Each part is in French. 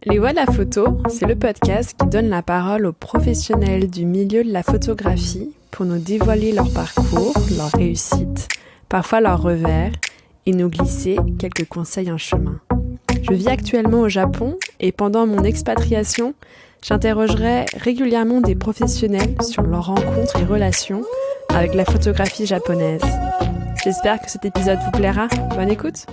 Les Voix de la photo, c'est le podcast qui donne la parole aux professionnels du milieu de la photographie pour nous dévoiler leur parcours, leurs réussites, parfois leurs revers, et nous glisser quelques conseils en chemin. Je vis actuellement au Japon et pendant mon expatriation, j'interrogerai régulièrement des professionnels sur leurs rencontres et relations avec la photographie japonaise. J'espère que cet épisode vous plaira. Bonne écoute!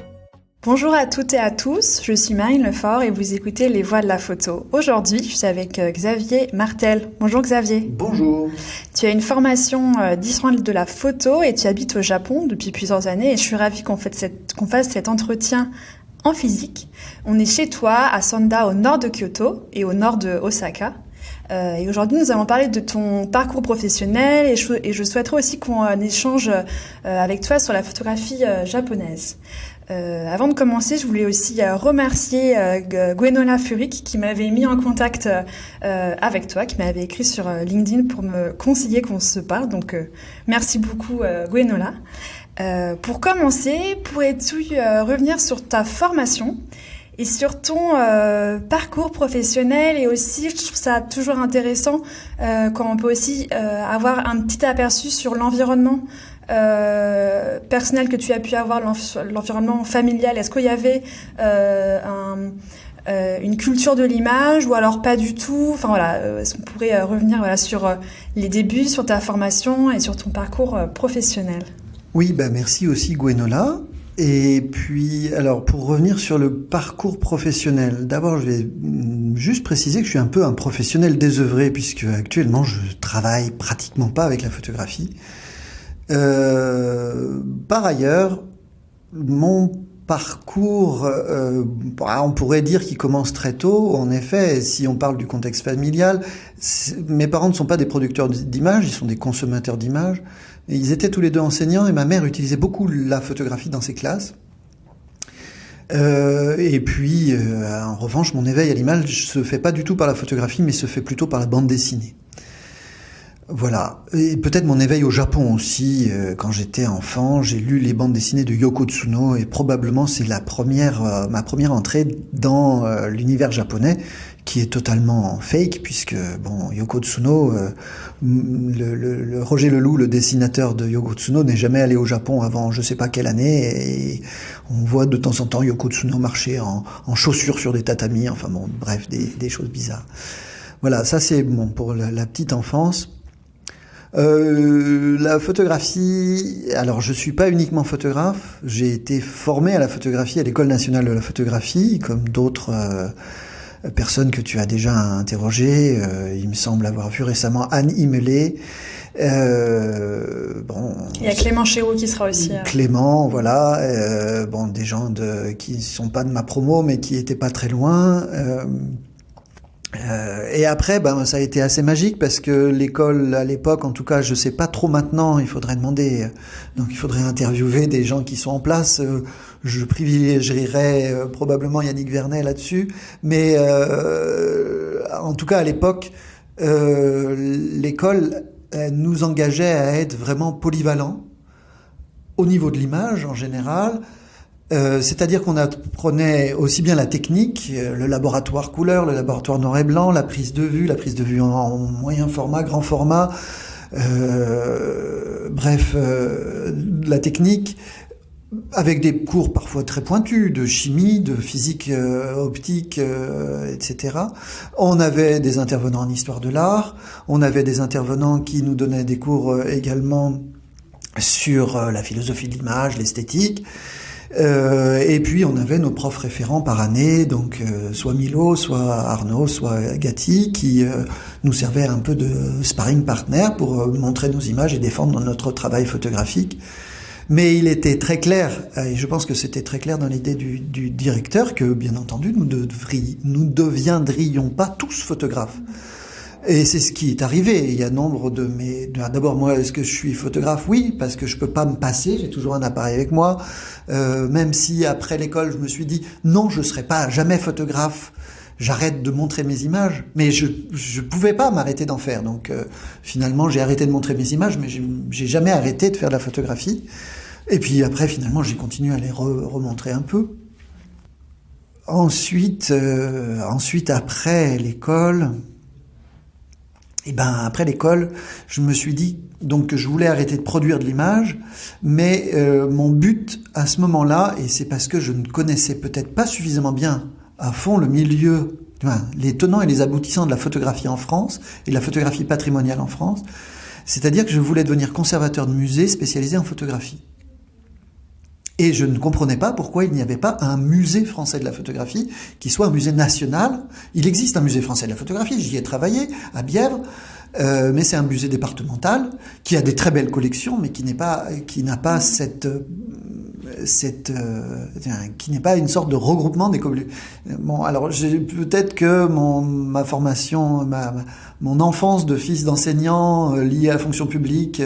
Bonjour à toutes et à tous, je suis Marine Lefort et vous écoutez Les Voix de la photo. Aujourd'hui, je suis avec Xavier Martel. Bonjour Xavier. Bonjour. Tu as une formation d'histoire de la photo et tu habites au Japon depuis plusieurs années et je suis ravie qu'on fasse cet entretien en physique. On est chez toi à Sanda au nord de Kyoto et au nord de Osaka. Et aujourd'hui, nous allons parler de ton parcours professionnel et je souhaiterais aussi qu'on échange avec toi sur la photographie japonaise. Avant de commencer, je voulais aussi remercier Gwenola Furik qui m'avait mis en contact avec toi, qui m'avait écrit sur LinkedIn pour me conseiller qu'on se parle. Donc, merci beaucoup Gwenola. Pour commencer, pourrais-tu revenir sur ta formation et sur ton parcours professionnel et aussi, je trouve ça toujours intéressant quand on peut aussi avoir un petit aperçu sur l'environnement personnel que tu as pu avoir, l'environnement familial. Est-ce qu'il y avait une culture de l'image ou alors pas du tout? Enfin voilà, est-ce qu'on pourrait revenir sur les débuts, sur ta formation et sur ton parcours professionnel? Oui, merci aussi Gwenola. Et puis, alors, pour revenir sur le parcours professionnel, d'abord, je vais juste préciser que je suis un peu un professionnel désœuvré, puisque actuellement, je travaille pratiquement pas avec la photographie. Par ailleurs, mon parcours, on pourrait dire qu'il commence très tôt. En effet, si on parle du contexte familial, mes parents ne sont pas des producteurs d'images, ils sont des consommateurs d'images. Et ils étaient tous les deux enseignants et ma mère utilisait beaucoup la photographie dans ses classes. Et puis, en revanche, mon éveil à l'image se fait pas du tout par la photographie, mais se fait plutôt par la bande dessinée. Voilà. Et peut-être mon éveil au Japon aussi. Quand j'étais enfant, j'ai lu les bandes dessinées de Yoko Tsuno et probablement c'est ma première entrée dans l'univers japonais, qui est totalement fake, puisque Yoko Tsuno, le Roger Leloup, le dessinateur de Yoko Tsuno, n'est jamais allé au Japon avant je sais pas quelle année, et on voit de temps en temps Yoko Tsuno marcher en chaussures sur des tatamis, bref, des choses bizarres. Voilà, ça c'est pour la petite enfance. La photographie, alors je suis pas uniquement photographe, j'ai été formé à la photographie à l'École nationale de la photographie, comme d'autres personnes que tu as déjà interrogées. Il me semble avoir vu récemment Anne Immelé. Il y a Clément Chéroux qui sera aussi. Clément, voilà. Des gens qui sont pas de ma promo, mais qui étaient pas très loin. Et après, ça a été assez magique parce que l'école, à l'époque, en tout cas, je sais pas trop maintenant, il faudrait demander, donc il faudrait interviewer des gens qui sont en place. Je privilégierais probablement Yannick Vernet là-dessus, mais en tout cas, à l'époque, l'école nous engageait à être vraiment polyvalents au niveau de l'image en général. C'est-à-dire qu'on apprenait aussi bien la technique, le laboratoire couleur, le laboratoire noir et blanc, la prise de vue en moyen format, grand format, la technique, avec des cours parfois très pointus de chimie, de physique optique, etc. On avait des intervenants en histoire de l'art, on avait des intervenants qui nous donnaient des cours également sur la philosophie de l'image, l'esthétique. Et puis on avait nos profs référents par année, donc soit Milo, soit Arnaud, soit Gatti, qui nous servaient un peu de sparring partner pour montrer nos images et défendre notre travail photographique. Mais il était très clair, et je pense que c'était très clair dans l'idée du directeur, que bien entendu nous deviendrions pas tous photographes. Et c'est ce qui est arrivé. Il y a nombre de d'abord, moi, est-ce que je suis photographe? Oui, parce que je peux pas me passer. J'ai toujours un appareil avec moi. Même si après l'école, je me suis dit, non, je serai pas jamais photographe. J'arrête de montrer mes images. Mais je pouvais pas m'arrêter d'en faire. Donc, finalement, j'ai arrêté de montrer mes images, mais j'ai jamais arrêté de faire de la photographie. Et puis après, finalement, j'ai continué à les remontrer un peu. ensuite, après l'école, après l'école, je me suis dit donc que je voulais arrêter de produire de l'image, mais mon but à ce moment-là, et c'est parce que je ne connaissais peut-être pas suffisamment bien à fond le milieu, les tenants et les aboutissants de la photographie en France et de la photographie patrimoniale en France, c'est-à-dire que je voulais devenir conservateur de musée spécialisé en photographie. Et je ne comprenais pas pourquoi il n'y avait pas un musée français de la photographie qui soit un musée national. Il existe un musée français de la photographie, j'y ai travaillé, à Bièvre, mais c'est un musée départemental qui a des très belles collections, mais qui n'a pas qui n'est pas une sorte de regroupement des collections. Bon, alors peut-être que ma formation, mon enfance de fils d'enseignant lié à la fonction publique,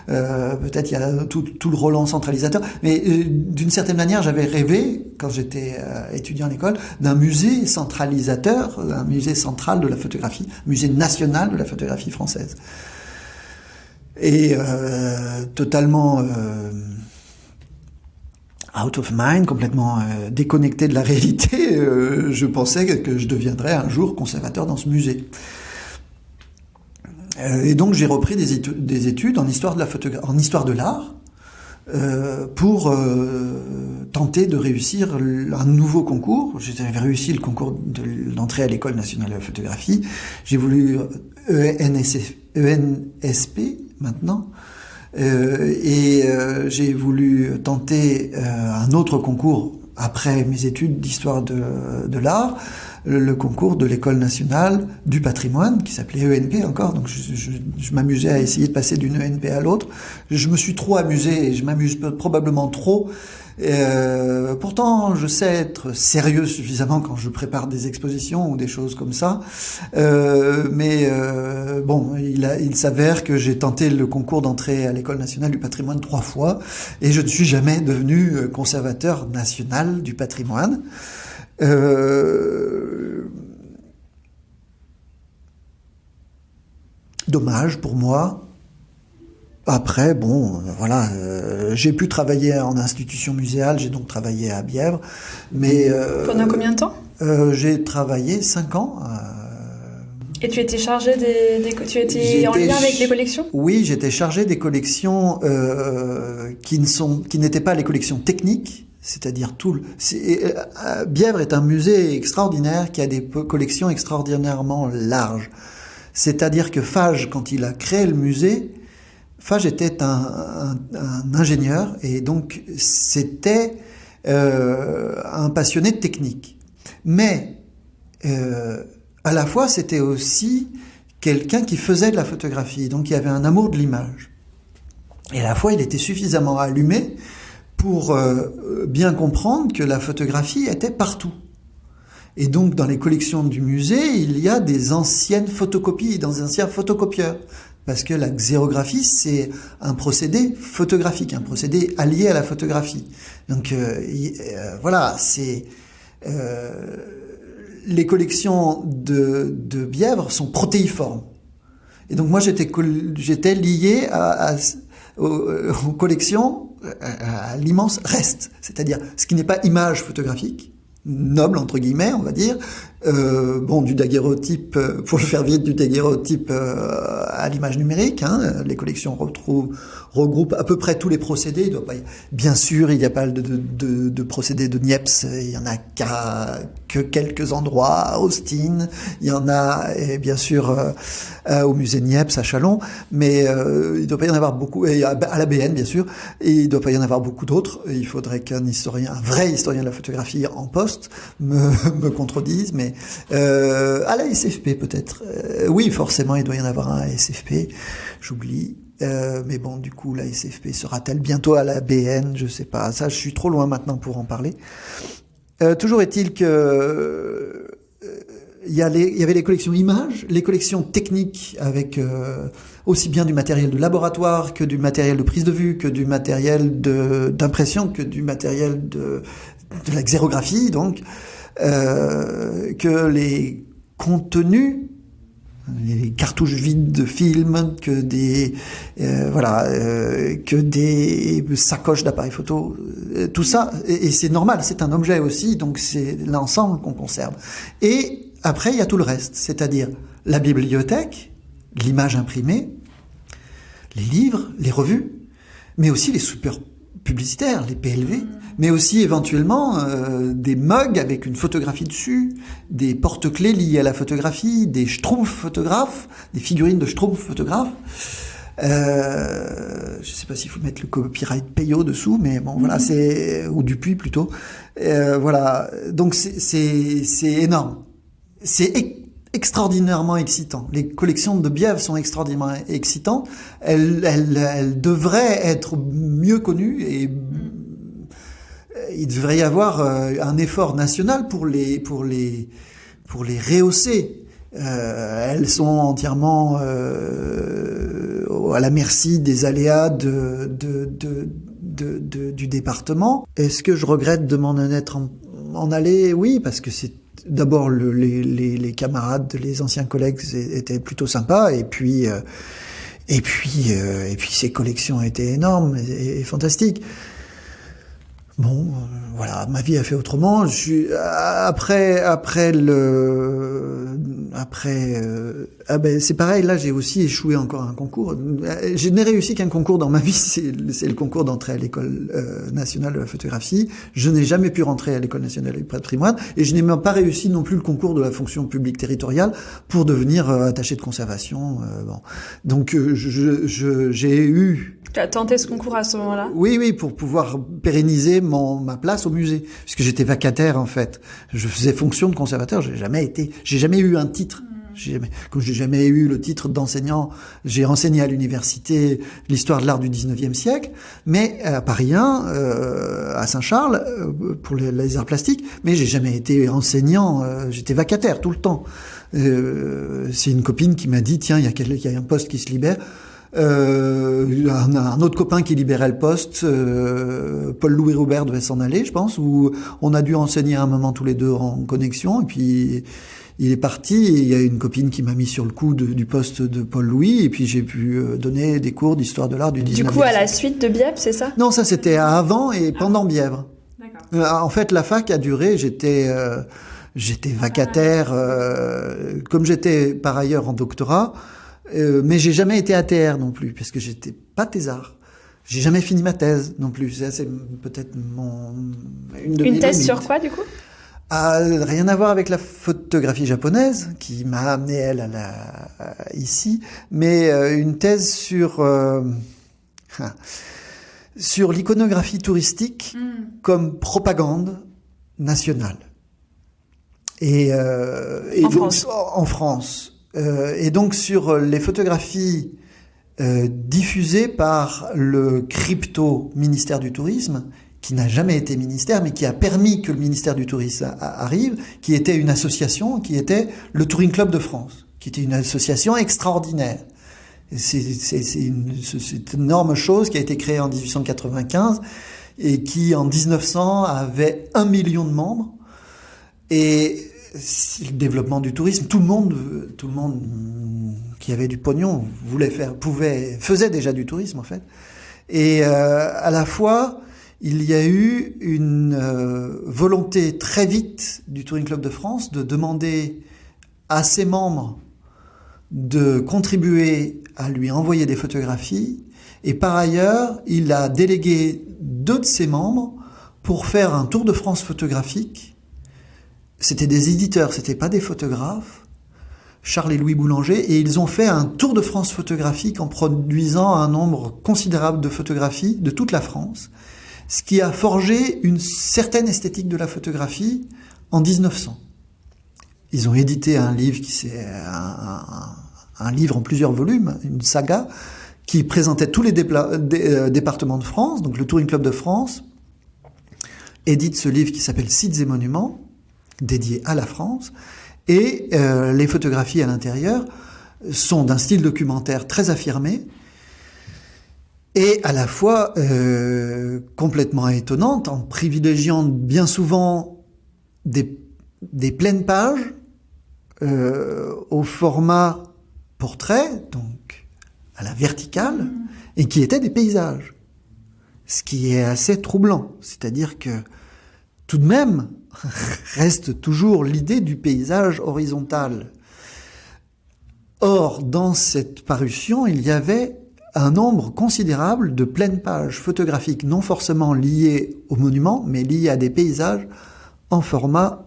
peut-être il y a tout le rôle en centralisateur, mais d'une certaine manière j'avais rêvé, quand j'étais étudiant à l'école, d'un musée centralisateur, un musée central de la photographie, musée national de la photographie française. Et totalement out of mind, complètement déconnecté de la réalité, je pensais que je deviendrais un jour conservateur dans ce musée. Et donc j'ai repris des études en histoire de l'art pour tenter de réussir un nouveau concours. J'avais réussi le concours d'entrée à l'École nationale de la photographie. J'ai voulu ENSP maintenant. J'ai voulu tenter un autre concours après mes études d'histoire de l'art, le concours de l'École nationale du patrimoine, qui s'appelait ENP encore, donc je m'amusais à essayer de passer d'une ENP à l'autre. Je me suis trop amusé, et je m'amuse probablement trop. Pourtant, je sais être sérieux suffisamment quand je prépare des expositions ou des choses comme ça. Mais bon, il s'avère que j'ai tenté le concours d'entrée à l'École nationale du patrimoine 3 fois et je ne suis jamais devenu conservateur national du patrimoine. Dommage pour moi. Après, bon, voilà, j'ai pu travailler en institution muséale, j'ai donc travaillé à Bièvre, mais... Pendant combien de temps ? J'ai travaillé 5 ans. Et tu étais chargé tu étais en lien avec les collections ? Oui, j'étais chargé des collections qui n'étaient pas les collections techniques, c'est-à-dire Bièvre est un musée extraordinaire qui a des collections extraordinairement larges. C'est-à-dire que Fage, quand il a créé le musée, Fage était un ingénieur et donc c'était un passionné de technique. Mais à la fois c'était aussi quelqu'un qui faisait de la photographie, donc il avait un amour de l'image. Et à la fois il était suffisamment allumé pour bien comprendre que la photographie était partout. Et donc dans les collections du musée, il y a des anciennes photocopies, des anciens photocopieurs. Parce que la xérographie, c'est un procédé photographique, un procédé allié à la photographie. Donc voilà, c'est les collections de Bièvre sont protéiformes. Et donc moi j'étais lié aux collections, à l'immense reste, c'est-à-dire ce qui n'est pas image photographique, noble entre guillemets, on va dire, du daguerreotype, pour le faire vite, du daguerreotype à l'image numérique. Les collections regroupent à peu près tous les procédés. Bien sûr, il n'y a pas de procédés de Niepce, il y en a que quelques endroits, à Austin, il y en a bien sûr au musée Niepce à Châlons, mais il ne doit pas y en avoir beaucoup, et à la BN bien sûr, et il ne doit pas y en avoir beaucoup d'autres. Il faudrait un vrai historien de la photographie en poste me contredise, mais à la SFP peut-être. Oui, forcément, il doit y en avoir un à la SFP, j'oublie. Mais bon, du coup, la SFP sera-t-elle bientôt à la BN? Je sais pas. Ça, je suis trop loin maintenant pour en parler. Toujours est-il que il y avait les collections images, les collections techniques avec aussi bien du matériel de laboratoire que du matériel de prise de vue, que du matériel d'impression, que du matériel de la xérographie, donc que les contenus les cartouches vides de films, que des que des sacoches d'appareils photo, tout ça, et c'est normal, c'est un objet aussi, donc c'est l'ensemble qu'on conserve. Et après, il y a tout le reste, c'est-à-dire la bibliothèque, l'image imprimée, les livres, les revues, mais aussi les supports publicitaires, les PLV, mais aussi éventuellement des mugs avec une photographie dessus, des porte-clés liés à la photographie, des schtroumpfs photographes, des figurines de schtroumpfs photographes. Je sais pas s'il faut mettre le copyright Peyo dessous, mais bon, voilà, ou Dupuis plutôt. Voilà, donc c'est énorme. C'est extraordinairement excitant. Les collections de Bièvre sont extraordinairement excitantes. Elles devraient être mieux connues et il devrait y avoir un effort national pour les rehausser. Elles sont entièrement à la merci des aléas du département. Est-ce que je regrette de m'en en aller? Oui, parce que c'est d'abord les camarades, les anciens collègues étaient plutôt sympas, et puis ces collections étaient énormes et fantastiques. Bon, voilà, ma vie a fait autrement. C'est pareil. Là, j'ai aussi échoué encore à un concours. Je n'ai réussi qu'un concours dans ma vie, c'est le concours d'entrée à l'école nationale de la photographie. Je n'ai jamais pu rentrer à l'école nationale du patrimoine, et je n'ai même pas réussi non plus le concours de la fonction publique territoriale pour devenir attaché de conservation. Bon, donc j'ai eu. Tu as tenté ce concours à ce moment-là? Oui, pour pouvoir pérenniser ma place au musée, puisque j'étais vacataire en fait. Je faisais fonction de conservateur. J'ai jamais eu un titre. Comme j'ai jamais eu le titre d'enseignant, j'ai enseigné à l'université l'histoire de l'art du 19e siècle, mais à Paris 1, à Saint-Charles, pour les arts plastiques, mais j'ai jamais été enseignant, j'étais vacataire tout le temps. C'est une copine qui m'a dit, tiens, il y a un poste qui se libère. Un autre copain qui libérait le poste, Paul-Louis Roubert devait s'en aller, je pense, où on a dû enseigner à un moment tous les deux en connexion, et puis il est parti, et il y a une copine qui m'a mis sur le coup du poste de Paul-Louis, et puis j'ai pu donner des cours d'histoire de l'art du 19e siècle. Du coup, à la suite de Bièvre, c'est ça? Non, ça c'était avant et pendant Bièvre. D'accord. En fait, la fac a duré, j'étais vacataire, comme j'étais par ailleurs en doctorat, mais j'ai jamais été ATR non plus, parce que j'étais pas thésard. J'ai jamais fini ma thèse non plus. Ça, c'est peut-être une thèse sur quoi, du coup? Rien à voir avec la photographie japonaise, qui m'a amené, elle, ici, mais une thèse sur l'iconographie touristique comme propagande nationale. En France. Et donc sur les photographies diffusées par le crypto ministère du Tourisme, qui n'a jamais été ministère, mais qui a permis que le ministère du Tourisme arrive, qui était une association, qui était le Touring Club de France, qui était une association extraordinaire. C'est une énorme chose qui a été créée en 1895 et qui, en 1900, avait 1 million de membres. Et le développement du tourisme, tout le monde qui avait du pognon faisait déjà du tourisme, en fait. Et à la fois, il y a eu une volonté très vite du Touring Club de France de demander à ses membres de contribuer à lui envoyer des photographies, et par ailleurs, il a délégué 2 de ses membres pour faire un tour de France photographique. C'était des éditeurs, c'était pas des photographes, Charles et Louis Boulanger, et ils ont fait un tour de France photographique en produisant un nombre considérable de photographies de toute la France, ce qui a forgé une certaine esthétique de la photographie en 1900. Ils ont édité un livre un livre en plusieurs volumes, une saga, qui présentait tous les départements de France. Donc le Touring Club de France édite ce livre qui s'appelle Sites et Monuments, dédié à la France, et les photographies à l'intérieur sont d'un style documentaire très affirmé, et à la fois complètement étonnante, en privilégiant bien souvent des pleines pages au format portraits, donc à la verticale, et qui étaient des paysages. Ce qui est assez troublant. C'est-à-dire que, tout de même, reste toujours l'idée du paysage horizontal. Or, dans cette parution, il y avait un nombre considérable de pleines pages photographiques, non forcément liées au monument, mais liées à des paysages en format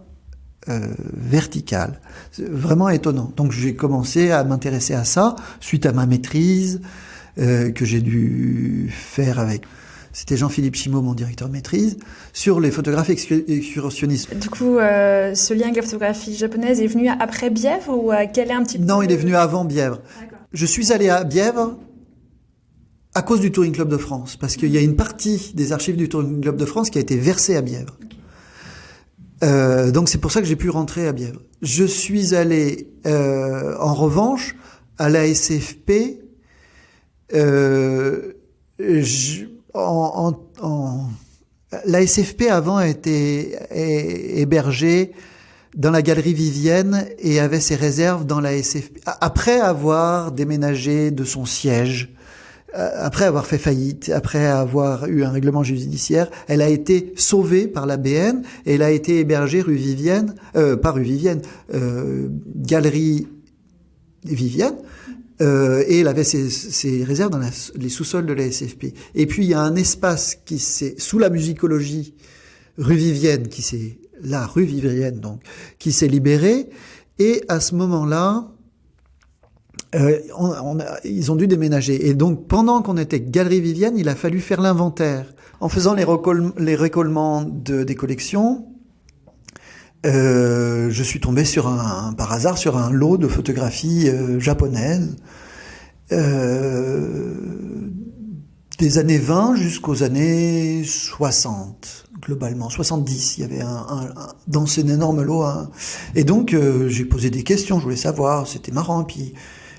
vertical. C'est vraiment étonnant. Donc j'ai commencé à m'intéresser à ça, suite à ma maîtrise que j'ai dû faire avec... C'était Jean-Philippe Chimeau, mon directeur de maîtrise, sur les photographes excursionnistes. Du coup, ce lien avec la photographie japonaise est venu après Bièvre ou quel est un petit peu... Non, il est venu avant Bièvre. D'accord. Je suis allé à Bièvre à cause du Touring Club de France, parce qu'il y a une partie des archives du Touring Club de France qui a été versée à Bièvre. Okay. Donc c'est pour ça que j'ai pu rentrer à Bièvre. Je suis allé, en revanche, à la SFP. La SFP avant était hébergée dans la galerie Vivienne et avait ses réserves dans la SFP. Après avoir déménagé de son siège, après avoir fait faillite, après avoir eu un règlement judiciaire, elle a été sauvée par la BN et elle a été hébergée rue Vivienne, pas rue Vivienne, galerie Vivienne, et elle avait ses réserves dans les sous-sols de la SFP. Et puis il y a un espace qui s'est, sous la musicologie, rue Vivienne, rue Vivienne donc, qui s'est libéré, et à ce moment-là, ils ont dû déménager. Et donc, pendant qu'on était Galerie Vivienne, il a fallu faire l'inventaire. En faisant les récollements des collections, je suis tombé par hasard sur un lot de photographies japonaises des années 20 jusqu'aux années 60, globalement. 70, il y avait dans cet énorme lot. Et donc, j'ai posé des questions, je voulais savoir, c'était marrant. Puis,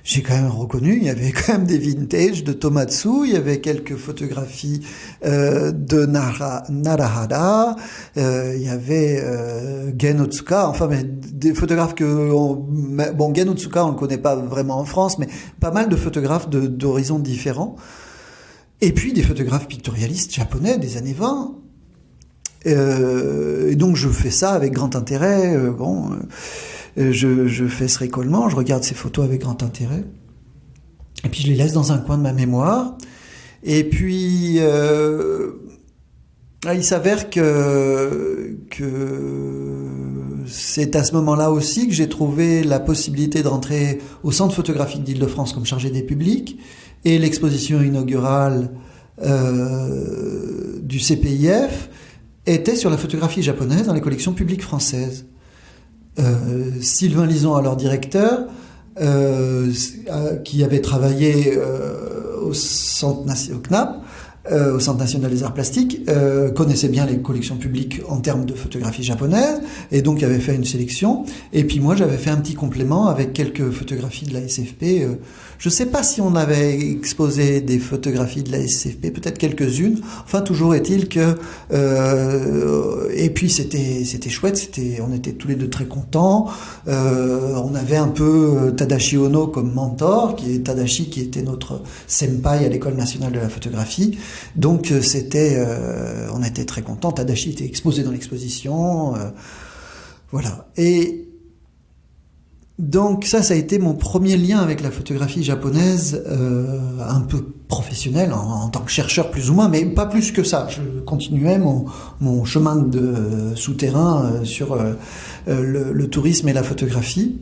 j'ai quand même reconnu, il y avait quand même des vintage de Tomatsu, il y avait quelques photographies de Narahara, il y avait Gen Otsuka, enfin mais des photographes Gen Otsuka on le connaît pas vraiment en France, mais pas mal de photographes d'horizons différents. Et puis des photographes pictorialistes japonais des années 20. Et donc je fais ça avec grand intérêt. Je fais ce récollement, je regarde ces photos avec grand intérêt, et puis je les laisse dans un coin de ma mémoire. Et puis il s'avère que c'est à ce moment-là aussi que j'ai trouvé la possibilité de rentrer au Centre photographique d'Île-de-France comme chargé des publics, et l'exposition inaugurale du CPIF était sur la photographie japonaise dans les collections publiques françaises. Sylvain Lison, alors directeur, qui avait travaillé au Centre national des arts plastiques, connaissait bien les collections publiques en termes de photographie japonaise, et donc avait fait une sélection. Et puis moi, j'avais fait un petit complément avec quelques photographies de la SFP. Je sais pas si on avait exposé des photographies de la SFP, peut-être quelques-unes. Enfin, toujours est-il que... et puis c'était chouette, on était tous les deux très contents. On avait un peu Tadashi Ono comme mentor, Tadashi qui était notre senpai à l'École nationale de la photographie. Donc on était très contents. Tadashi était exposé dans l'exposition, voilà. Et donc ça a été mon premier lien avec la photographie japonaise, un peu professionnel en tant que chercheur plus ou moins, mais pas plus que ça. Je continuais mon chemin de souterrain sur le tourisme et la photographie.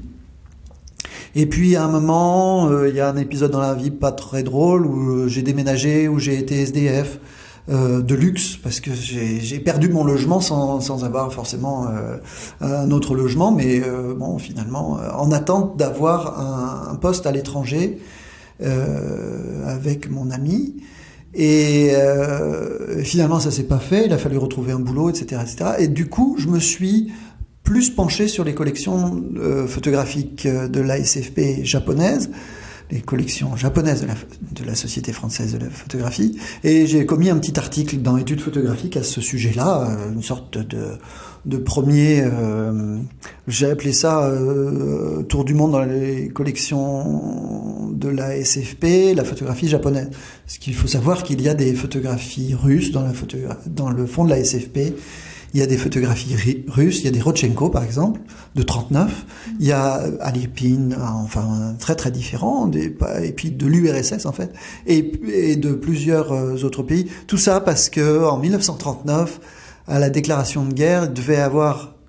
Et puis à un moment, il y a un épisode dans la vie pas très drôle où j'ai déménagé, où j'ai été SDF de luxe, parce que j'ai perdu mon logement sans avoir forcément un autre logement, mais finalement en attente d'avoir un poste à l'étranger avec mon ami. Et finalement ça s'est pas fait, il a fallu retrouver un boulot, etc., etc. Et du coup je me suis plus penché sur les collections photographiques de la SFP japonaise, les collections japonaises de la Société française de la photographie. Et j'ai commis un petit article dans Études photographiques à ce sujet-là, une sorte de premier, j'ai appelé ça tour du monde dans les collections de la SFP, la photographie japonaise. Parce qu'il faut savoir qu'il y a des photographies russes dans le fond de la SFP. Il y a des photographies russes, il y a des Rodchenko par exemple, de 39, il y a Alipine, enfin très très différents, et puis de l'URSS en fait, et de plusieurs autres pays. Tout ça parce que en 1939, à la déclaration de guerre,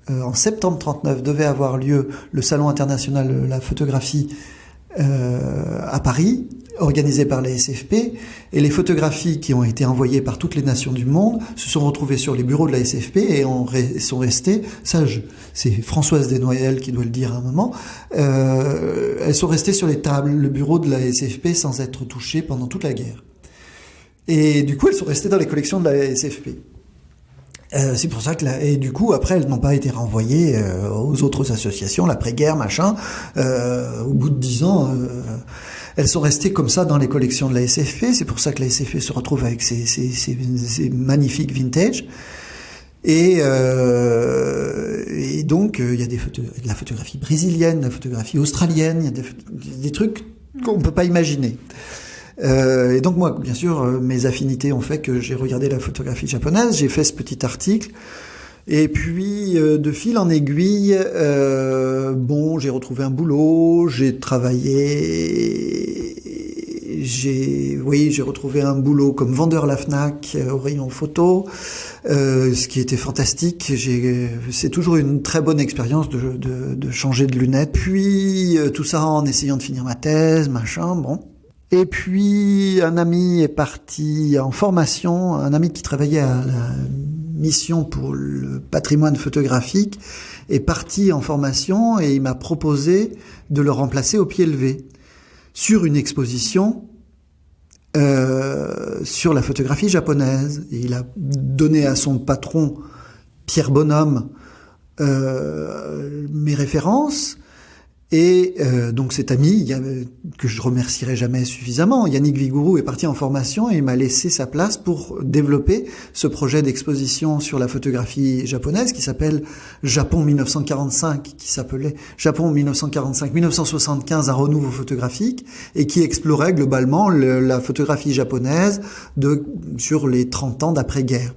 en septembre 39, devait avoir lieu le Salon international de la photographie à Paris, organisé par la SFP, et les photographies qui ont été envoyées par toutes les nations du monde se sont retrouvées sur les bureaux de la SFP et sont restées, c'est Françoise Desnoyers qui doit le dire à un moment, elles sont restées sur les tables, le bureau de la SFP sans être touchées pendant toute la guerre. Et du coup, elles sont restées dans les collections de la SFP. C'est pour ça et du coup après elles n'ont pas été renvoyées aux autres associations, l'après-guerre, machin. Au bout de 10 ans, elles sont restées comme ça dans les collections de la SFP. C'est pour ça que la SFP se retrouve avec ces magnifiques vintage. Et donc il y a de la photographie brésilienne, de la photographie australienne, il y a des trucs qu'on peut pas imaginer. Et donc moi, bien sûr, mes affinités ont fait que j'ai regardé la photographie japonaise, j'ai fait ce petit article, et puis de fil en aiguille, j'ai retrouvé un boulot, j'ai travaillé, j'ai retrouvé un boulot comme vendeur à la Fnac au rayon photo, ce qui était fantastique. C'est toujours une très bonne expérience de changer de lunettes. Puis tout ça en essayant de finir ma thèse, machin, bon. Et puis, un ami est parti en formation, un ami qui travaillait à la mission pour le patrimoine photographique est parti en formation et il m'a proposé de le remplacer au pied levé sur une exposition sur la photographie japonaise. Et il a donné à son patron, Pierre Bonhomme, mes références. Et donc cet ami, que je remercierai jamais suffisamment, Yannick Vigourou, est parti en formation et il m'a laissé sa place pour développer ce projet d'exposition sur la photographie japonaise qui s'appelle Japon 1945, qui s'appelait Japon 1945-1975, un renouveau photographique, et qui explorait globalement la photographie japonaise sur les 30 ans d'après-guerre.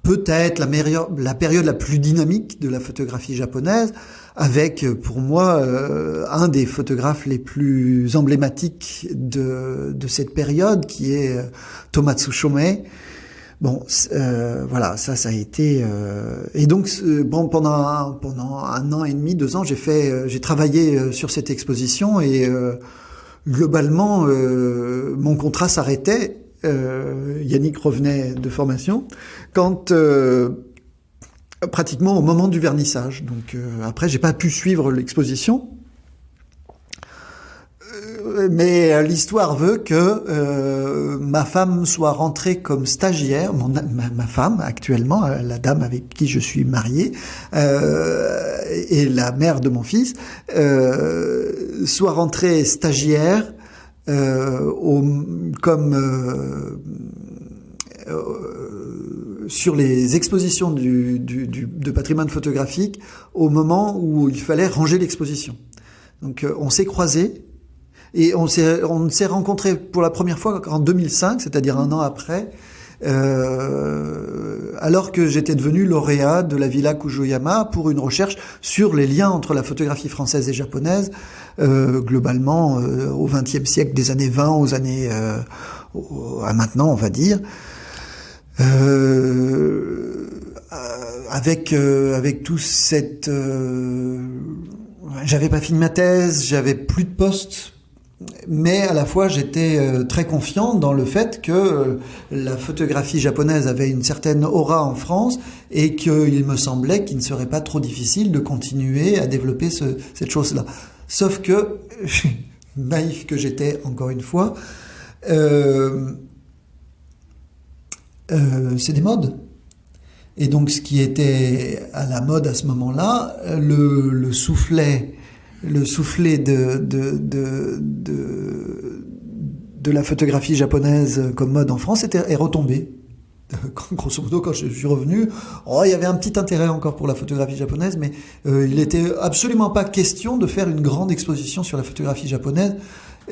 Peut-être la période la plus dynamique de la photographie japonaise, avec pour moi un des photographes les plus emblématiques de cette période, qui est Tomatsu Shomei. Bon, voilà, ça a été et donc pendant un an et demi, 2 ans, j'ai travaillé sur cette exposition et globalement mon contrat s'arrêtait. Yannick revenait de formation quand pratiquement au moment du vernissage. Donc après, j'ai pas pu suivre l'exposition, mais l'histoire veut que ma femme soit rentrée comme stagiaire, ma femme actuellement, la dame avec qui je suis marié, et la mère de mon fils, soit rentrée stagiaire sur les expositions de patrimoine photographique au moment où il fallait ranger l'exposition. Donc on s'est croisés et on s'est rencontrés pour la première fois en 2005, c'est-à-dire un an après, alors que j'étais devenu lauréat de la Villa Kujoyama pour une recherche sur les liens entre la photographie française et japonaise, globalement au XXe siècle, des années 20 aux années à maintenant, on va dire. Avec tout cette j'avais pas fini ma thèse, j'avais plus de poste, mais à la fois j'étais très confiant dans le fait que la photographie japonaise avait une certaine aura en France et qu'il me semblait qu'il ne serait pas trop difficile de continuer à développer cette chose-là. Sauf que, naïf que j'étais encore une fois, c'est des modes. Et donc ce qui était à la mode à ce moment-là, le soufflet le soufflet de la photographie japonaise comme mode en France est retombé. Grosso modo, quand je suis revenu, il y avait un petit intérêt encore pour la photographie japonaise, mais il n'était absolument pas question de faire une grande exposition sur la photographie japonaise,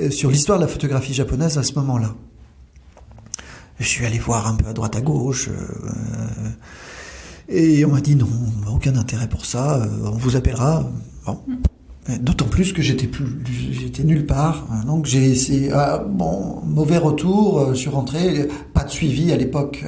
sur l'histoire de la photographie japonaise à ce moment-là. Je suis allé voir un peu à droite à gauche, et on m'a dit non, aucun intérêt pour ça, on vous appellera. Bon. D'autant plus que j'étais nulle part, donc j'ai essayé. Mauvais retour, je suis rentré, pas de suivi à l'époque.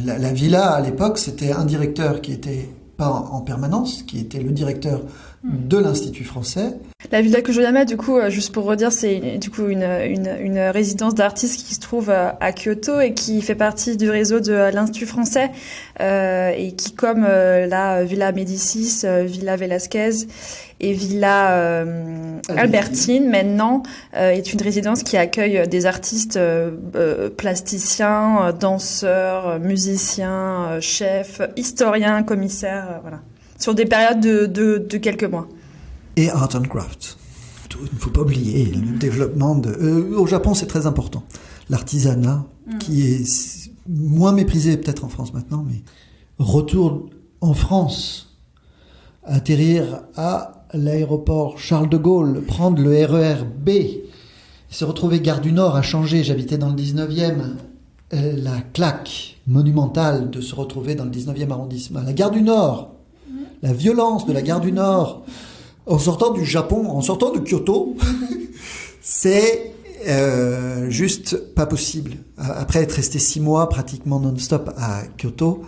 La villa à l'époque, c'était un directeur qui était pas en permanence, qui était le directeur de l'Institut français. La Villa Kujoyama, du coup, juste pour redire, c'est du coup une résidence d'artistes qui se trouve à Kyoto et qui fait partie du réseau de l'Institut français et qui, comme la Villa Médicis, Villa Velasquez et Villa Albertine, maintenant, est une résidence qui accueille des artistes plasticiens, danseurs, musiciens, chefs, historiens, commissaires, voilà, sur des périodes de quelques mois. Et art and craft. Il ne faut pas oublier le développement au Japon, c'est très important. L'artisanat, qui est moins méprisé peut-être en France maintenant, mais retour en France, atterrir à l'aéroport Charles de Gaulle, prendre le RER B, se retrouver gare du Nord à changer, j'habitais dans le 19e, la claque monumentale de se retrouver dans le 19e arrondissement. La gare du Nord, la violence de la gare du Nord, en sortant du Japon, en sortant de Kyoto, c'est juste pas possible. Après être resté 6 mois pratiquement non-stop à Kyoto,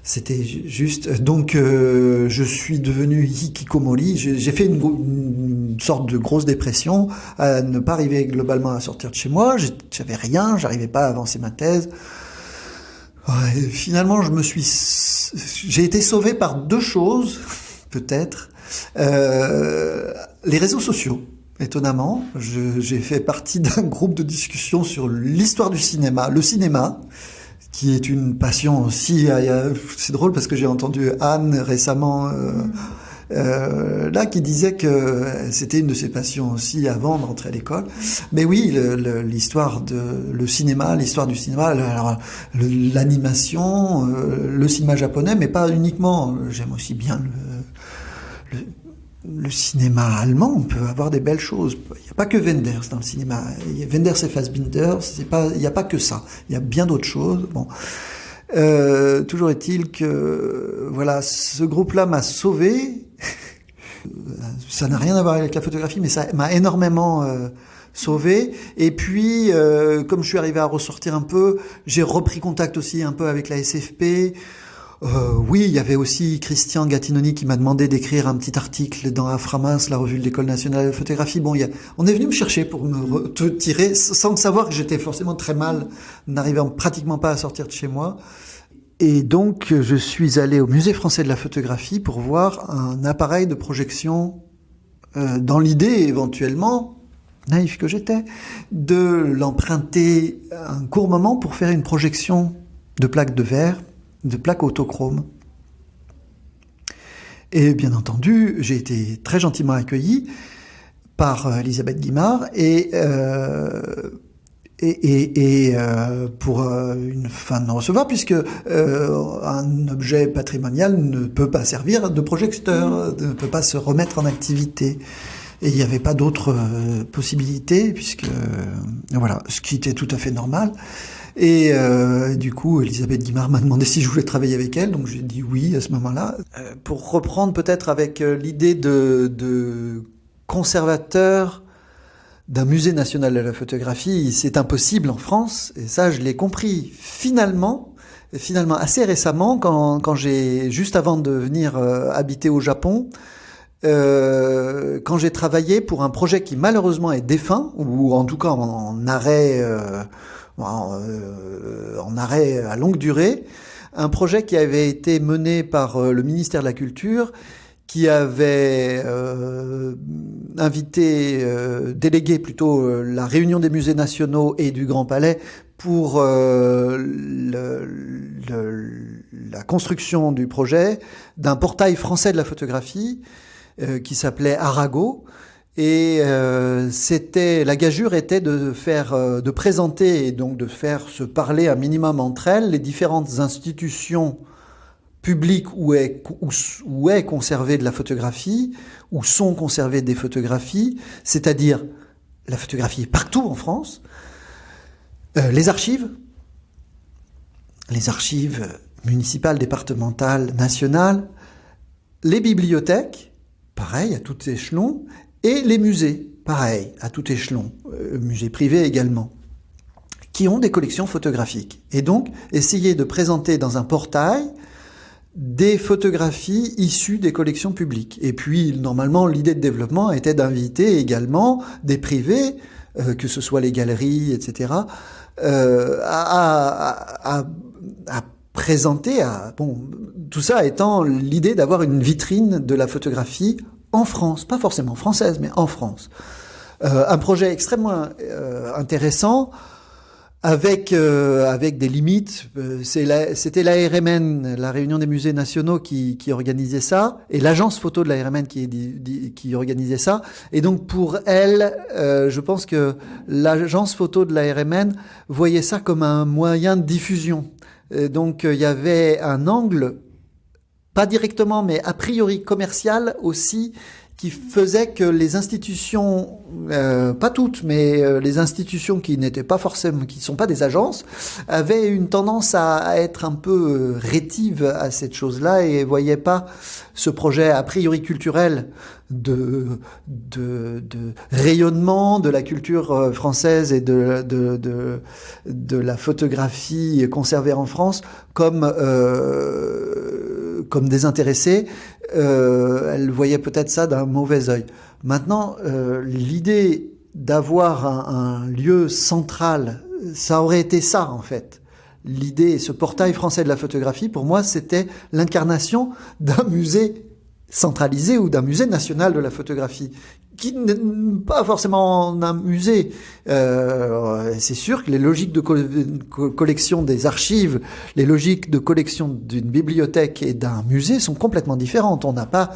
c'était juste... Donc je suis devenu hikikomori, j'ai fait une sorte de grosse dépression, à ne pas arriver globalement à sortir de chez moi, j'avais rien, j'arrivais pas à avancer ma thèse. Ouais, finalement, j'ai été sauvé par 2 choses, peut-être. Les réseaux sociaux, étonnamment. J'ai fait partie d'un groupe de discussion sur l'histoire du cinéma, le cinéma, qui est une passion aussi. C'est drôle parce que j'ai entendu Anne récemment là qui disait que c'était une de ses passions aussi avant de rentrer à l'école. Mais oui, l'histoire le cinéma, l'histoire du cinéma, alors, l'animation, le cinéma japonais, mais pas uniquement. J'aime aussi bien le cinéma allemand, on peut avoir des belles choses. Il n'y a pas que Wenders dans le cinéma. Wenders et Fassbinder, il n'y a pas que ça. Il y a bien d'autres choses. Bon. Toujours est-il que, voilà, ce groupe-là m'a sauvé. Ça n'a rien à voir avec la photographie, mais ça m'a énormément sauvé. Et puis, comme je suis arrivé à ressortir un peu, j'ai repris contact aussi un peu avec la SFP. Oui, il y avait aussi Christian Gattinoni qui m'a demandé d'écrire un petit article dans Aframas, la revue de l'École nationale de photographie. Bon, on est venu me chercher pour me tirer, sans savoir que j'étais forcément très mal, n'arrivant pratiquement pas à sortir de chez moi. Et donc, je suis allé au Musée français de la photographie pour voir un appareil de projection, dans l'idée éventuellement, naïf que j'étais, de l'emprunter un court moment pour faire une projection de plaques de verre, de plaques autochromes. Et bien entendu, j'ai été très gentiment accueilli par Elisabeth Guimard et pour une fin de non-recevoir, puisque un objet patrimonial ne peut pas servir de projecteur, ne peut pas se remettre en activité. Et il n'y avait pas d'autre possibilité, puisque voilà, ce qui était tout à fait normal. Et du coup, Elisabeth Guimard m'a demandé si je voulais travailler avec elle, donc j'ai dit oui à ce moment-là. Pour reprendre peut-être avec l'idée de conservateur d'un musée national de la photographie, c'est impossible en France, et ça je l'ai compris finalement assez récemment, quand j'ai, juste avant de venir habiter au Japon, quand j'ai travaillé pour un projet qui malheureusement est défunt, ou en tout cas en arrêt à longue durée, un projet qui avait été mené par le ministère de la Culture, qui avait délégué plutôt la réunion des musées nationaux et du Grand Palais pour la construction du projet d'un portail français de la photographie, qui s'appelait Arago. Et la gageure était de présenter et donc de faire se parler un minimum entre elles les différentes institutions publiques où est conservée de la photographie, où sont conservées des photographies, c'est-à-dire la photographie est partout en France, les archives municipales, départementales, nationales, les bibliothèques, pareil à tout échelon, et les musées, pareil, à tout échelon, musées privés également, qui ont des collections photographiques. Et donc, essayer de présenter dans un portail des photographies issues des collections publiques. Et puis, normalement, l'idée de développement était d'inviter également des privés, que ce soit les galeries, etc., à présenter, tout ça étant l'idée d'avoir une vitrine de la photographie en France, pas forcément française, mais en France. Un projet extrêmement intéressant, avec des limites. C'était la RMN, la Réunion des musées nationaux, qui organisait ça, et l'agence photo de la RMN qui organisait ça. Et donc pour elle, je pense que l'agence photo de la RMN voyait ça comme un moyen de diffusion. Et donc il y avait un angle, pas directement, mais a priori commercial aussi, qui faisait que les institutions, pas toutes, mais les institutions qui n'étaient pas forcément, qui ne sont pas des agences, avaient une tendance à être un peu rétives à cette chose-là et voyaient pas ce projet a priori culturel de rayonnement de la culture française et de la photographie conservée en France comme désintéressés. Elle voyait peut-être ça d'un mauvais œil. Maintenant, l'idée d'avoir un lieu central, ça aurait été ça en fait. L'idée, ce portail français de la photographie, pour moi, c'était l'incarnation d'un musée centralisé ou d'un musée national de la photographie, qui n'est pas forcément un musée. C'est sûr que les logiques de collection des archives, les logiques de collection d'une bibliothèque et d'un musée sont complètement différentes. On n'a pas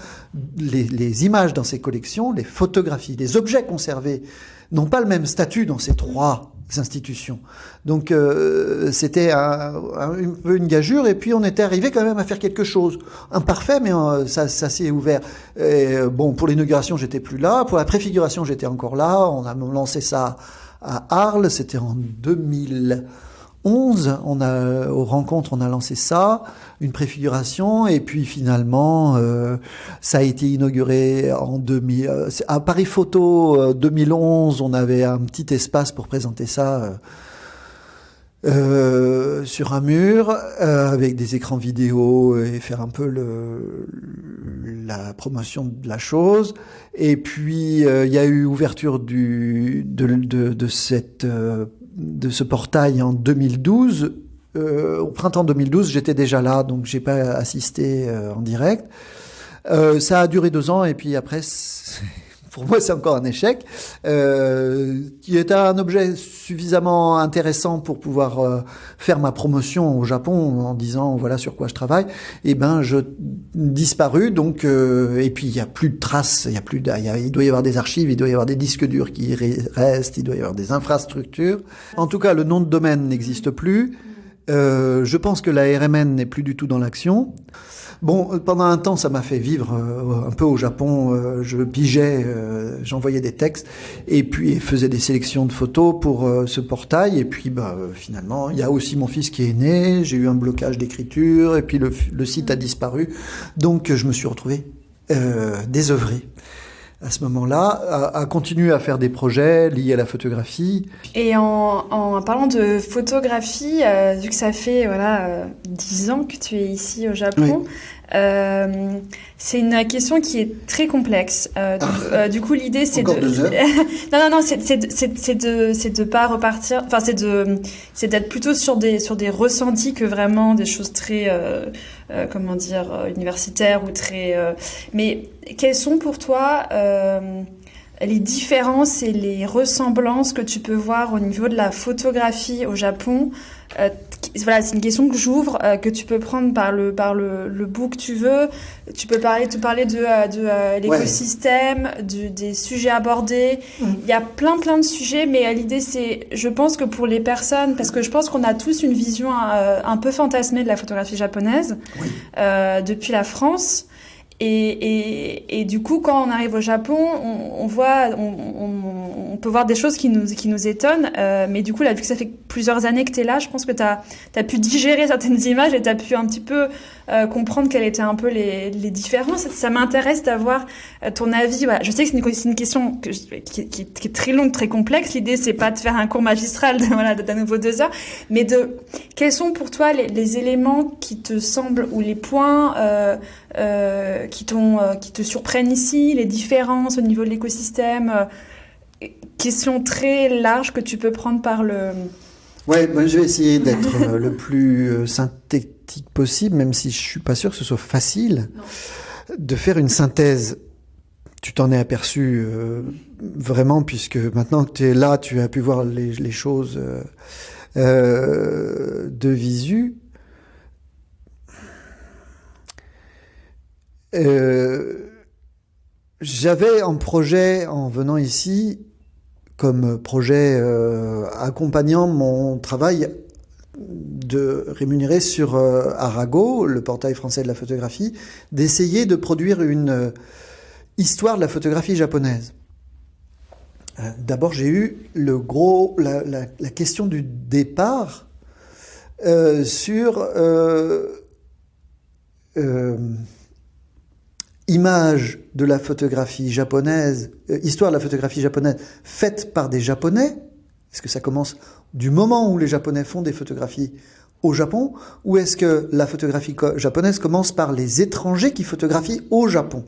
les images dans ces collections, les photographies, les objets conservés n'ont pas le même statut dans ces trois institutions. Donc c'était un peu une gageure, et puis on était arrivé quand même à faire quelque chose. Imparfait, mais ça s'est ouvert. Et, pour l'inauguration, j'étais plus là. Pour la préfiguration, j'étais encore là. On a lancé ça à Arles, c'était en 2011. Aux rencontres, on a lancé ça, une préfiguration, et puis finalement, ça a été inauguré en 2000. À Paris Photo 2011, on avait un petit espace pour présenter ça sur un mur, avec des écrans vidéo et faire un peu la promotion de la chose. Et puis il y a eu ouverture de ce portail en 2012. Au printemps 2012, j'étais déjà là, donc j'ai pas assisté en direct. Ça a duré 2 ans, et puis après, pour moi, c'est encore un échec, qui était un objet suffisamment intéressant pour pouvoir faire ma promotion au Japon en disant voilà sur quoi je travaille. Et je disparu, donc et puis il y a plus de traces, il doit y avoir des archives, il doit y avoir des disques durs qui restent, il doit y avoir des infrastructures. En tout cas, le nom de domaine n'existe plus. Je pense que la RMN n'est plus du tout dans l'action. Pendant un temps, ça m'a fait vivre un peu au Japon. Je pigeais, j'envoyais des textes, et puis faisais des sélections de photos pour ce portail. Et puis, finalement, il y a aussi mon fils qui est né. J'ai eu un blocage d'écriture, et puis le site a disparu. Donc, je me suis retrouvé désœuvré à ce moment-là, à continuer à faire des projets liés à la photographie. Et en parlant de photographie, vu que ça fait 10 ans que tu es ici au Japon, oui. C'est une question qui est très complexe. Du coup, l'idée c'est encore de 2 heures. non, c'est de pas repartir. Enfin, c'est d'être plutôt sur des ressentis que vraiment des choses très universitaires ou très. Mais quelles sont pour toi les différences et les ressemblances que tu peux voir au niveau de la photographie au Japon Voilà, c'est une question que j'ouvre, que tu peux prendre par le bout que tu veux. Tu peux parler de l'écosystème, des sujets abordés. Il y a plein de sujets, mais l'idée c'est, je pense que pour les personnes, parce que je pense qu'on a tous une vision un peu fantasmée de la photographie japonaise, depuis la France. Et du coup, quand on arrive au Japon, on peut voir des choses qui nous étonnent. Mais du coup, là, vu que ça fait plusieurs années que t'es là, je pense que t'as pu digérer certaines images et t'as pu un petit peu comprendre quelles étaient un peu les différences. Ça m'intéresse d'avoir ton avis. Voilà. Je sais que c'est une question qui est très longue, très complexe. L'idée, c'est pas de faire un cours magistral d'à nouveau 2 heures, mais quels sont pour toi les éléments qui te semblent, ou les points qui te surprennent ici, les différences au niveau de l'écosystème, question très large que tu peux prendre par le... Ouais, je vais essayer d'être le plus synthétique possible, même si je suis pas sûr que ce soit facile de faire une synthèse. Tu t'en es aperçu vraiment, puisque maintenant que tu es là, tu as pu voir les choses de visu. J'avais en projet, en venant ici, comme projet accompagnant mon travail de rémunéré sur Arago, le portail français de la photographie, d'essayer de produire une histoire de la photographie japonaise. D'abord, j'ai eu la question du départ sur image de la photographie japonaise, histoire de la photographie japonaise faite par des Japonais. Est-ce que ça commence du moment où les Japonais font des photographies au Japon, ou est-ce que la photographie japonaise commence par les étrangers qui photographient au Japon?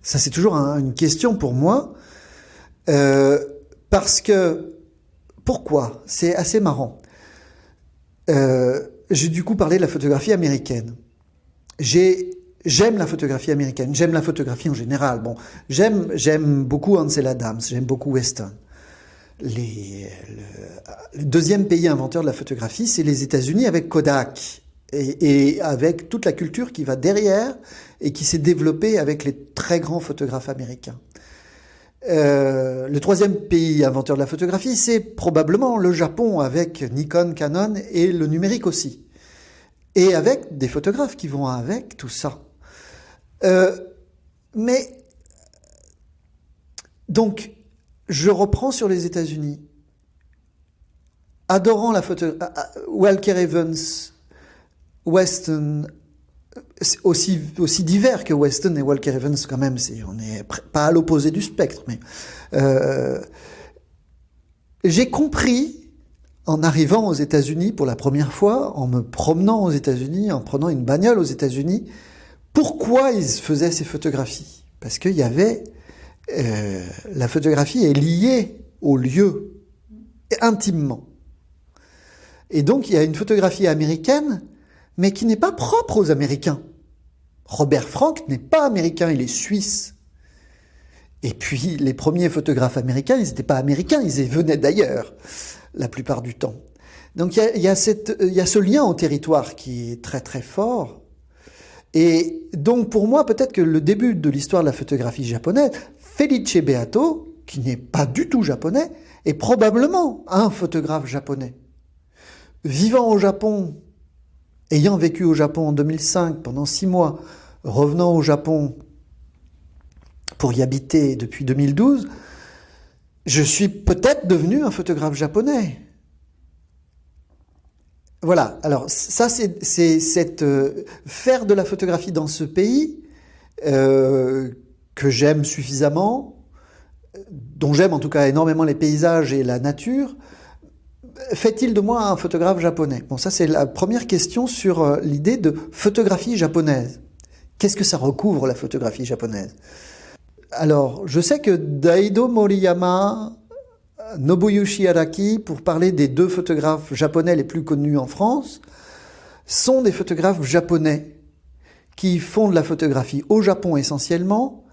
Ça, c'est toujours une question pour moi, parce que... Pourquoi? C'est assez marrant. J'ai du coup parlé de la photographie américaine. J'aime la photographie américaine, j'aime la photographie en général. Bon, j'aime beaucoup Ansel Adams, j'aime beaucoup Weston. Le deuxième pays inventeur de la photographie, c'est les États-Unis avec Kodak et avec toute la culture qui va derrière et qui s'est développée avec les très grands photographes américains. Le troisième pays inventeur de la photographie, c'est probablement le Japon avec Nikon, Canon et le numérique aussi. Et avec des photographes qui vont avec tout ça. Mais donc, je reprends sur les États-Unis. Adorant la photo, Walker Evans, Weston, aussi divers que Weston et Walker Evans quand même. On n'est pas à l'opposé du spectre, mais j'ai compris en arrivant aux États-Unis pour la première fois, en me promenant aux États-Unis, en prenant une bagnole aux États-Unis, pourquoi ils faisaient ces photographies. Parce qu'il y avait... la photographie est liée au lieu, intimement. Et donc, il y a une photographie américaine, mais qui n'est pas propre aux Américains. Robert Frank n'est pas américain, il est suisse. Et puis, les premiers photographes américains, ils n'étaient pas américains, ils venaient d'ailleurs, la plupart du temps. Donc, il y a ce lien au territoire qui est très très fort. Et donc, pour moi, peut-être que le début de l'histoire de la photographie japonaise, Felice Beato, qui n'est pas du tout japonais, est probablement un photographe japonais. Vivant au Japon, ayant vécu au Japon en 2005 pendant 6 mois, revenant au Japon pour y habiter depuis 2012, je suis peut-être devenu un photographe japonais. Voilà, alors ça c'est faire de la photographie dans ce pays que j'aime suffisamment, dont j'aime en tout cas énormément les paysages et la nature, fait-il de moi un photographe japonais? Bon, ça c'est la première question sur l'idée de photographie japonaise. Qu'est-ce que ça recouvre la photographie japonaise? Alors, je sais que Daido Moriyama, Nobuyushi Araki, pour parler des 2 photographes japonais les plus connus en France, sont des photographes japonais qui font de la photographie au Japon essentiellement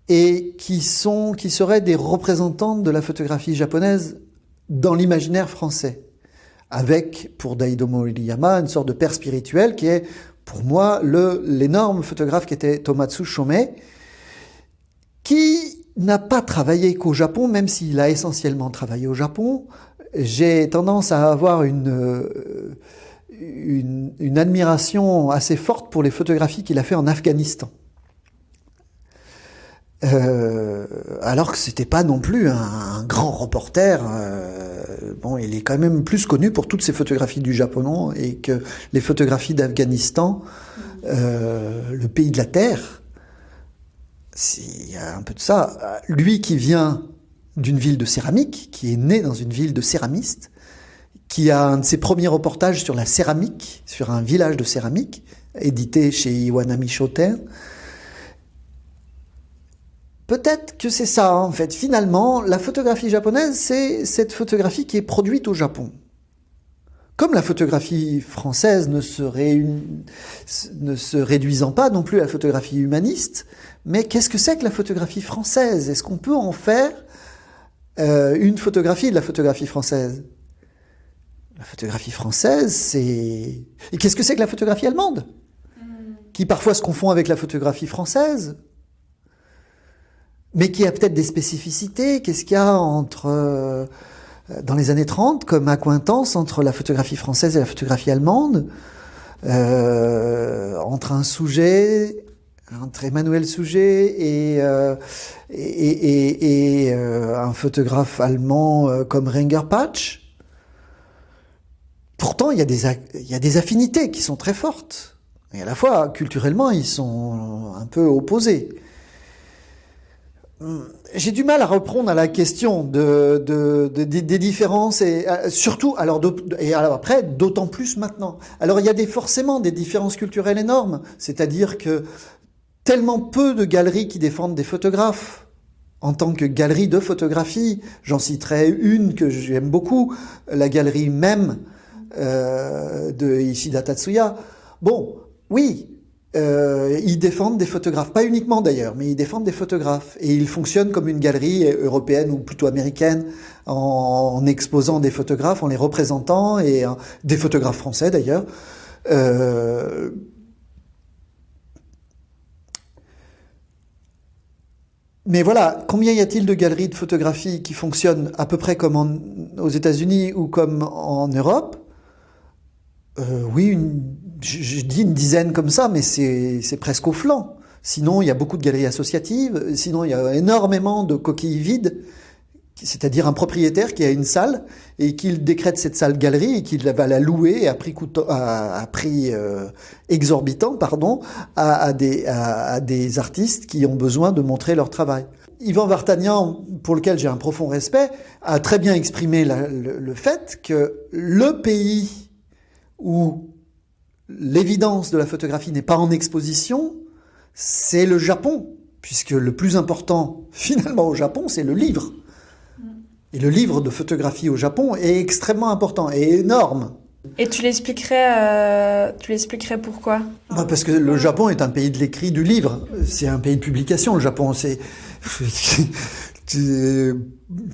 et qui seraient des représentants de la photographie japonaise dans l'imaginaire français. avec, pour Daido Moriyama, une sorte de père spirituel qui est, pour moi, l'énorme photographe qui était Tomatsu Shomei, qui n'a pas travaillé qu'au Japon, même s'il a essentiellement travaillé au Japon. J'ai tendance à avoir une admiration assez forte pour les photographies qu'il a fait en Afghanistan. Alors que c'était pas non plus un grand reporter. Il est quand même plus connu pour toutes ses photographies du Japon et que les photographies d'Afghanistan, le pays de la terre. Il y a un peu de ça. Lui qui vient d'une ville de céramique, qui est né dans une ville de céramistes, qui a un de ses premiers reportages sur la céramique, sur un village de céramique, édité chez Iwanami Shoten. Peut-être que c'est ça, en fait. Finalement, la photographie japonaise, c'est cette photographie qui est produite au Japon. Comme la photographie française ne se réduisant pas non plus à la photographie humaniste, mais qu'est-ce que c'est que la photographie française? Est-ce qu'on peut en faire une photographie de la photographie française? La photographie française, c'est... Et qu'est-ce que c'est que la photographie allemande? Qui parfois se confond avec la photographie française, mais qui a peut-être des spécificités. Qu'est-ce qu'il y a dans les années 30 comme accointance entre la photographie française et la photographie allemande, entre un Sujet, entre Emmanuel Sujet et un photographe allemand comme Rengerpatsch. Pourtant, il y a des affinités qui sont très fortes. Et à la fois, culturellement, ils sont un peu opposés. J'ai du mal à reprendre à la question des différences et surtout alors après d'autant plus maintenant. Alors il y a forcément des différences culturelles énormes, c'est-à-dire que tellement peu de galeries qui défendent des photographes en tant que galerie de photographie. J'en citerai une que j'aime beaucoup, la galerie même de Ishida Tatsuya. Bon, oui. Ils défendent des photographes, pas uniquement d'ailleurs, mais ils défendent des photographes et ils fonctionnent comme une galerie européenne ou plutôt américaine en exposant des photographes, en les représentant et des photographes français d'ailleurs. Mais voilà, combien y a-t-il de galeries de photographie qui fonctionnent à peu près comme aux États-Unis ou comme en Europe? Oui, je dis une dizaine comme ça, mais c'est presque au flanc. Sinon, il y a beaucoup de galeries associatives. Sinon, il y a énormément de coquilles vides, c'est-à-dire un propriétaire qui a une salle et qu'il décrète cette salle galerie et qu'il va la louer à prix exorbitant, à des artistes qui ont besoin de montrer leur travail. Yvan Vartanian, pour lequel j'ai un profond respect, a très bien exprimé le fait que le pays où l'évidence de la photographie n'est pas en exposition, c'est le Japon, puisque le plus important, finalement, au Japon, c'est le livre. Et le livre de photographie au Japon est extrêmement important et énorme. Et tu l'expliquerais pourquoi? Parce que le Japon est un pays de l'écrit, du livre. C'est un pays de publication, le Japon.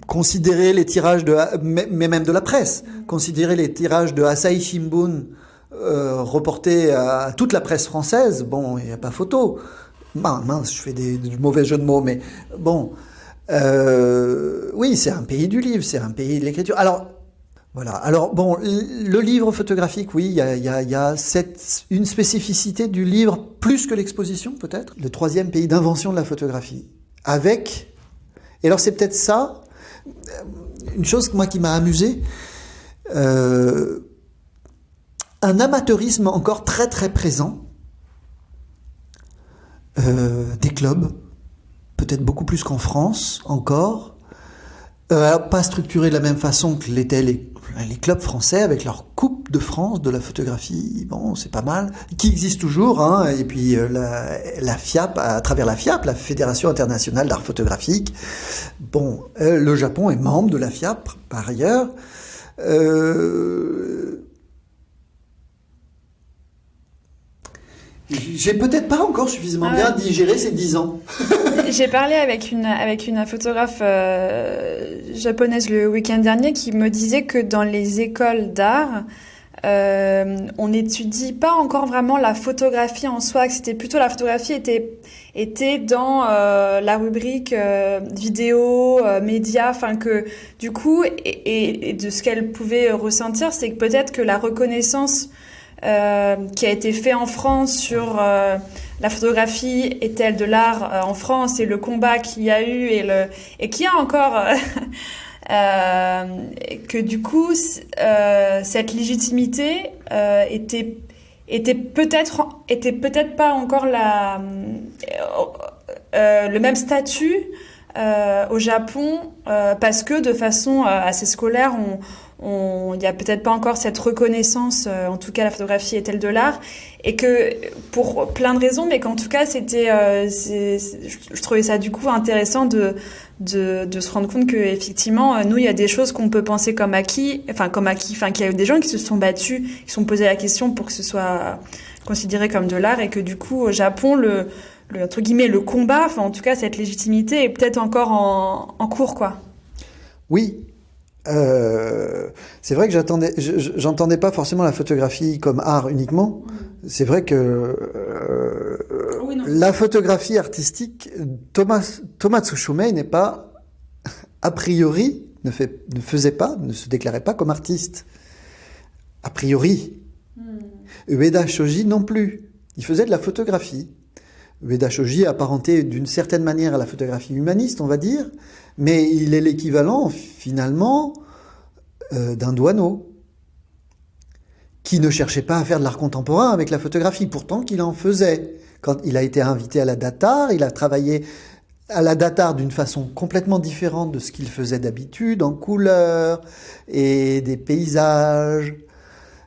Considérer les tirages mais même de la presse, considérer les tirages de Asahi Shimbun reportés à toute la presse française, bon, il n'y a pas photo. Mince, je fais des mauvais jeux de mots, mais bon, oui, c'est un pays du livre, c'est un pays de l'écriture. Alors, voilà. Alors, bon, le livre photographique, oui, il y a une spécificité du livre, plus que l'exposition, peut-être. Le troisième pays d'invention de la photographie. Et alors c'est peut-être ça, une chose moi qui m'a amusé, un amateurisme encore très très présent, des clubs, peut-être beaucoup plus qu'en France encore, pas structurés de la même façon que l'étaient les clubs français avec leur Coupe de France de la photographie, bon c'est pas mal, qui existe toujours, hein, et puis la FIAP, à travers la FIAP, la Fédération Internationale d'Art Photographique, bon, le Japon est membre de la FIAP par ailleurs, J'ai peut-être pas encore suffisamment bien digéré ces 10 ans. J'ai parlé avec une photographe japonaise le week-end dernier qui me disait que dans les écoles d'art, on n'étudie pas encore vraiment la photographie en soi, que c'était plutôt la photographie était dans la rubrique vidéo, médias, enfin que du coup et de ce qu'elle pouvait ressentir, c'est que peut-être que la reconnaissance qui a été fait en France sur la photographie est-elle de l'art en France et le combat qu'il y a eu et qu'il y a encore que du coup cette légitimité était peut-être pas encore le même statut au Japon parce que de façon assez scolaire il y a peut-être pas encore cette reconnaissance, en tout cas la photographie est-elle de l'art, et que pour plein de raisons, mais qu'en tout cas je trouvais ça du coup intéressant de se rendre compte que effectivement nous il y a des choses qu'on peut penser comme acquis, qu'il y a eu des gens qui se sont battus, qui se sont posé la question pour que ce soit considéré comme de l'art, et que du coup au Japon le entre guillemets le combat, enfin en tout cas cette légitimité est peut-être encore en cours quoi. Oui. C'est vrai que j'entendais pas forcément la photographie comme art uniquement. C'est vrai que la photographie artistique, Thomas Tsuchomei n'est pas, a priori, ne se déclarait pas comme artiste. A priori. Ueda Shoji non plus. Il faisait de la photographie. Ueda Shoji apparenté d'une certaine manière à la photographie humaniste, on va dire, mais il est l'équivalent, finalement, d'un douaneau, qui ne cherchait pas à faire de l'art contemporain avec la photographie, pourtant qu'il en faisait. Quand il a été invité à la Datar, il a travaillé à la Datar d'une façon complètement différente de ce qu'il faisait d'habitude, en couleurs et des paysages.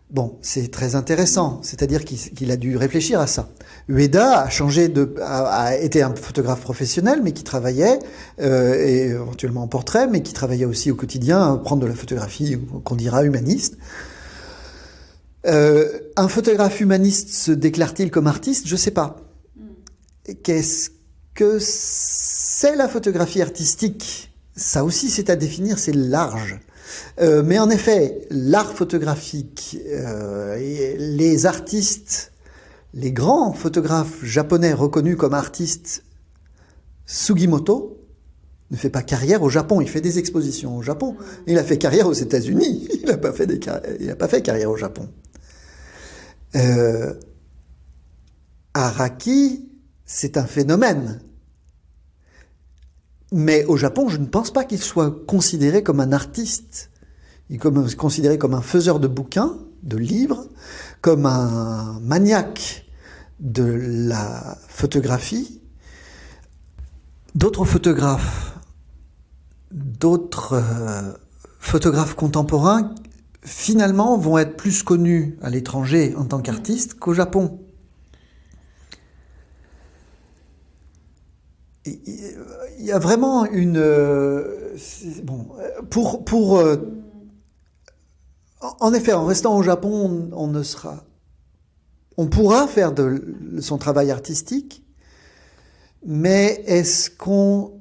Bon, c'est très intéressant, c'est-à-dire qu'il a dû réfléchir à ça. Ueda a été un photographe professionnel, mais qui travaillait, et éventuellement en portrait, mais qui travaillait aussi au quotidien à prendre de la photographie qu'on dira humaniste. Un photographe humaniste se déclare-t-il comme artiste? Je sais pas. Qu'est-ce que c'est la photographie artistique? Ça aussi, c'est à définir, c'est large. Mais en effet, l'art photographique, les artistes, les grands photographes japonais reconnus comme artistes, Sugimoto ne fait pas carrière au Japon, il fait des expositions au Japon. Il a fait carrière aux États-Unis, il n'a pas fait carrière au Japon. Araki, c'est un phénomène. Mais au Japon, je ne pense pas qu'il soit considéré comme un artiste. Il est considéré comme un faiseur de bouquins, de livres, comme un maniaque de la photographie. D'autres photographes contemporains, finalement, vont être plus connus à l'étranger en tant qu'artistes qu'au Japon. Il y a vraiment une... en effet, en restant au Japon, on pourra faire son travail artistique, mais est-ce qu'on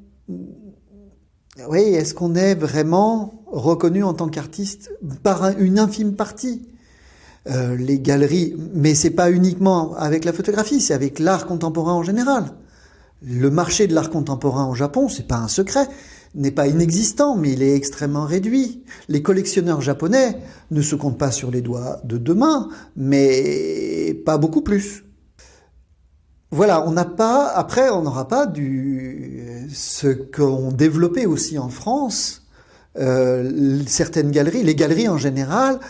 est vraiment reconnu en tant qu'artiste par une infime partie? Les galeries, mais c'est pas uniquement avec la photographie, c'est avec l'art contemporain en général. Le marché de l'art contemporain au Japon, c'est pas un secret, n'est pas inexistant, mais il est extrêmement réduit. Les collectionneurs japonais ne se comptent pas sur les doigts de deux mains, mais pas beaucoup plus. Voilà, on n'aura pas ce qu'ont développé aussi en France certaines galeries, les galeries en général.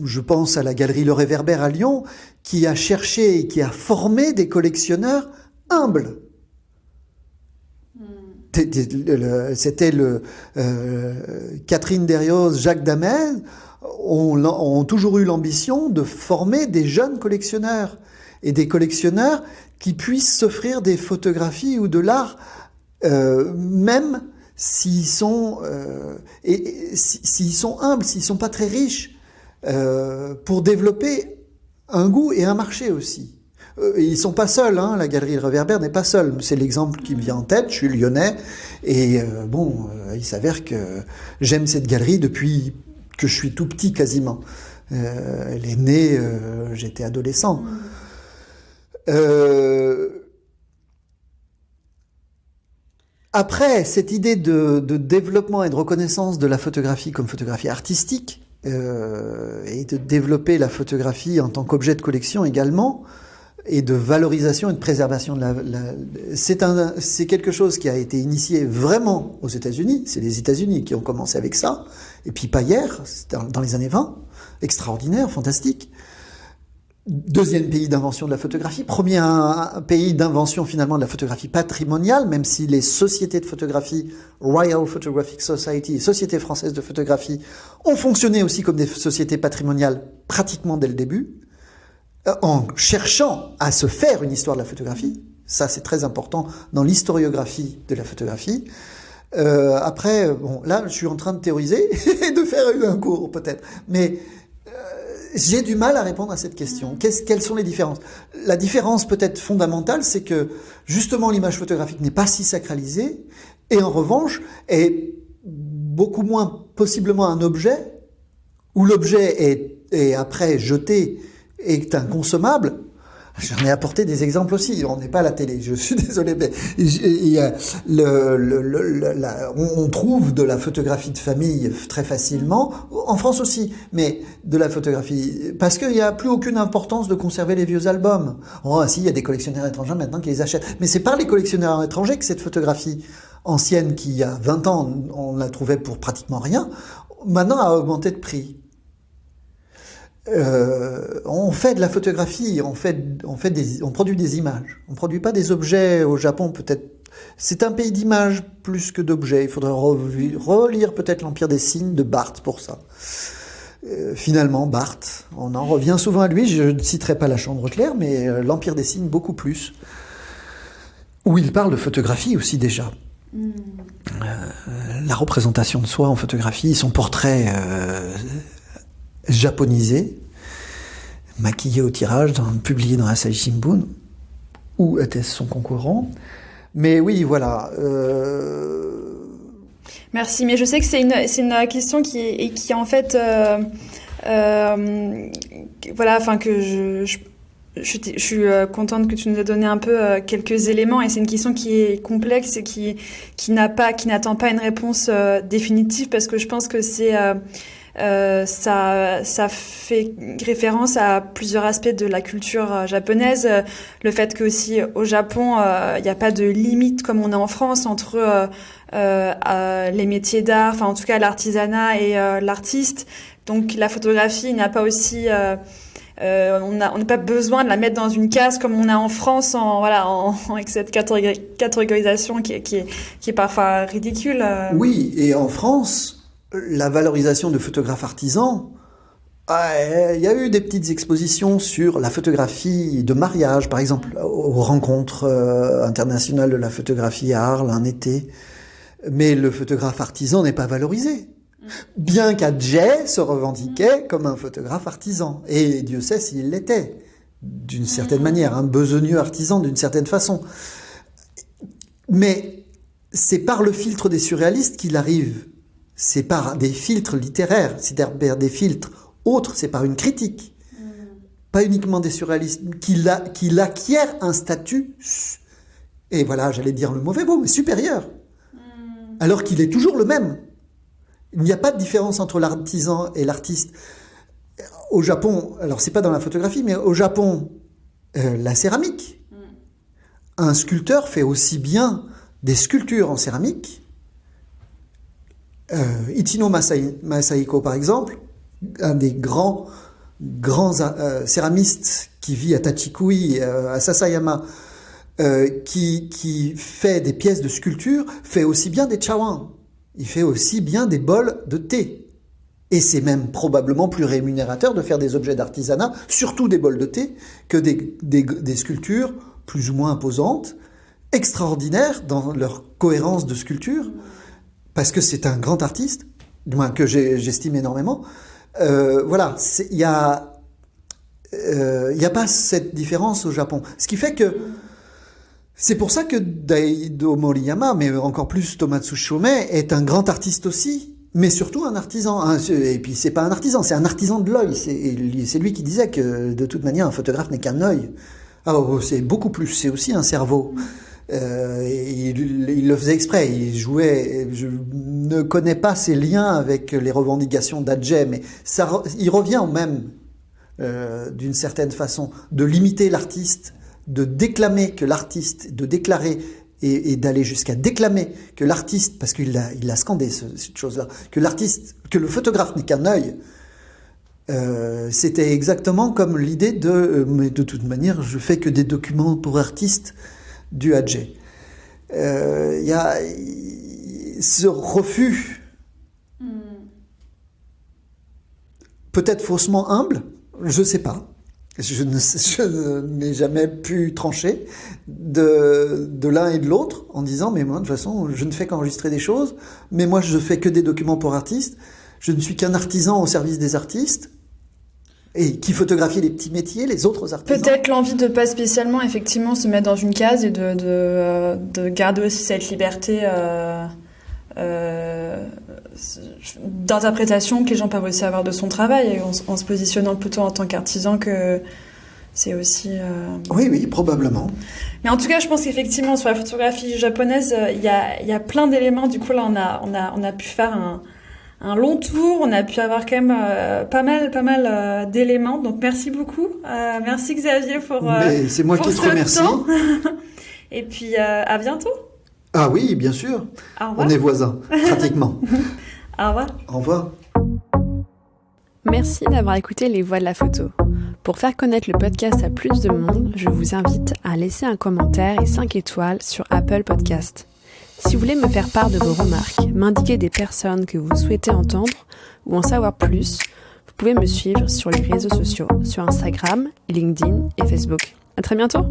Je pense à la galerie Le Réverbère à Lyon, qui a cherché et qui a formé des collectionneurs humbles. C'était Catherine Derrioz, Jacques Damez ont toujours eu l'ambition de former des jeunes collectionneurs et des collectionneurs qui puissent s'offrir des photographies ou de l'art, même s'ils sont s'ils sont humbles, s'ils sont pas très riches, pour développer un goût et un marché aussi. Ils sont pas seuls, hein, la galerie Le Réverbère n'est pas seule. C'est l'exemple qui me vient en tête. Je suis lyonnais et il s'avère que j'aime cette galerie depuis que je suis tout petit quasiment. Elle est née, j'étais adolescent. Après, cette idée de développement et de reconnaissance de la photographie comme photographie artistique, et de développer la photographie en tant qu'objet de collection également, et de valorisation et de préservation c'est quelque chose qui a été initié vraiment aux États-Unis. C'est les États-Unis qui ont commencé avec ça, et puis pas hier, dans les années 20, extraordinaire, fantastique. Deuxième pays d'invention de la photographie, premier pays d'invention finalement de la photographie patrimoniale, même si les sociétés de photographie, Royal Photographic Society et Société française de photographie, ont fonctionné aussi comme des sociétés patrimoniales pratiquement dès le début, en cherchant à se faire une histoire de la photographie. Ça, c'est très important dans l'historiographie de la photographie. Après, là, je suis en train de théoriser et de faire un cours peut-être, mais j'ai du mal à répondre à cette question. Quelles sont les différences ? La différence peut-être fondamentale, c'est que justement l'image photographique n'est pas si sacralisée et en revanche est beaucoup moins possiblement un objet où l'objet est après jeté et est inconsommable. J'en ai apporté des exemples aussi. On n'est pas à la télé, je suis désolé, mais on trouve de la photographie de famille très facilement, en France aussi, mais de la photographie, parce qu'il n'y a plus aucune importance de conserver les vieux albums. Oh, si, il y a des collectionneurs étrangers maintenant qui les achètent. Mais c'est par les collectionneurs étrangers que cette photographie ancienne, qui il y a 20 ans, on la trouvait pour pratiquement rien, maintenant a augmenté de prix. On fait de la photographie, on produit des images. On produit pas des objets au Japon, peut-être. C'est un pays d'images plus que d'objets. Il faudrait relire peut-être l'Empire des signes de Barthes pour ça. Finalement, Barthes, on en revient souvent à lui. Je ne citerai pas La Chambre claire, mais l'Empire des signes beaucoup plus. Où il parle de photographie aussi déjà. La représentation de soi en photographie, son portrait japonisé, maquillé au tirage, publié dans Asahi Shimbun, ou était-ce son concurrent ? Mais oui, voilà. Merci, mais je sais que c'est une question qui en fait, voilà, enfin que je suis contente que tu nous aies donné un peu quelques éléments, et c'est une question qui est complexe et qui n'attend pas une réponse définitive, parce que je pense que ça fait référence à plusieurs aspects de la culture japonaise. Le fait que aussi au Japon, il n'y a pas de limite comme on a en France entre les métiers d'art, enfin en tout cas l'artisanat et l'artiste. Donc la photographie n'a pas aussi on n'a pas besoin de la mettre dans une case comme on a en France, avec cette catégorisation qui est parfois ridicule. Oui, et en France, la valorisation de photographes artisans, il y a eu des petites expositions sur la photographie de mariage, par exemple, aux rencontres internationales de la photographie à Arles un été. Mais le photographe artisan n'est pas valorisé. Bien qu'Adjay se revendiquait comme un photographe artisan. Et Dieu sait s'il l'était, d'une certaine manière, un besogneux artisan d'une certaine façon. Mais c'est par le filtre des surréalistes qu'il arrive. C'est par des filtres littéraires, c'est-à-dire des filtres autres, c'est par une critique. Pas uniquement des surréalistes, qu'il acquiert un statut, et voilà, j'allais dire le mauvais mot, mais supérieur. Alors qu'il est toujours le même. Il n'y a pas de différence entre l'artisan et l'artiste. Au Japon, alors c'est pas dans la photographie, mais au Japon, la céramique. Un sculpteur fait aussi bien des sculptures en céramique. Ichino Masahiko, par exemple, un des grands céramistes qui vit à Tachikui, à Sasayama, qui fait des pièces de sculpture, fait aussi bien des chawan. Il fait aussi bien des bols de thé. Et c'est même probablement plus rémunérateur de faire des objets d'artisanat, surtout des bols de thé, que des sculptures plus ou moins imposantes, extraordinaires dans leur cohérence de sculpture, parce que c'est un grand artiste, du moins que j'estime énormément. Voilà, il y a Il n'y a pas cette différence au Japon. Ce qui fait que c'est pour ça que Daido Moriyama, mais encore plus Tomatsu Shomei, est un grand artiste aussi, mais surtout un artisan. Et puis c'est pas un artisan, c'est un artisan de l'œil. C'est lui qui disait que de toute manière un photographe n'est qu'un œil. Alors c'est beaucoup plus, c'est aussi un cerveau. Il le faisait exprès, il jouait. Je ne connais pas ses liens avec les revendications d'Adjei, mais il revient au même, d'une certaine façon, de limiter l'artiste, de déclamer que l'artiste, de déclarer et d'aller jusqu'à déclamer que l'artiste, parce qu'il a scandé cette chose-là, que le photographe n'est qu'un œil. C'était exactement comme l'idée mais de toute manière, je fais que des documents pour artistes du Adjei. Il y a ce refus, peut-être faussement humble, je sais pas. Je n'ai jamais pu trancher de l'un et de l'autre en disant mais moi de toute façon je ne fais qu'enregistrer des choses, mais moi je fais que des documents pour artistes, je ne suis qu'un artisan au service des artistes et qui photographie les petits métiers, les autres artisans. Peut-être l'envie de pas spécialement effectivement se mettre dans une case et de garder aussi cette liberté d'interprétation que les gens peuvent aussi avoir de son travail, et en se positionnant plutôt en tant qu'artisan, que c'est aussi... Oui, probablement. Mais en tout cas, je pense qu'effectivement, sur la photographie japonaise, il y a plein d'éléments. Du coup, là, on a pu faire un long tour. On a pu avoir quand même pas mal d'éléments. Donc, merci beaucoup. Merci Xavier pour Mais c'est moi qui te remercie. Et puis, à bientôt. Ah oui, bien sûr. Au revoir. On est voisins, pratiquement. Au revoir. Au revoir. Merci d'avoir écouté Les Voix de la photo. Pour faire connaître le podcast à plus de monde, je vous invite à laisser un commentaire et 5 étoiles sur Apple Podcast. Si vous voulez me faire part de vos remarques, m'indiquer des personnes que vous souhaitez entendre ou en savoir plus, vous pouvez me suivre sur les réseaux sociaux, sur Instagram, LinkedIn et Facebook. À très bientôt!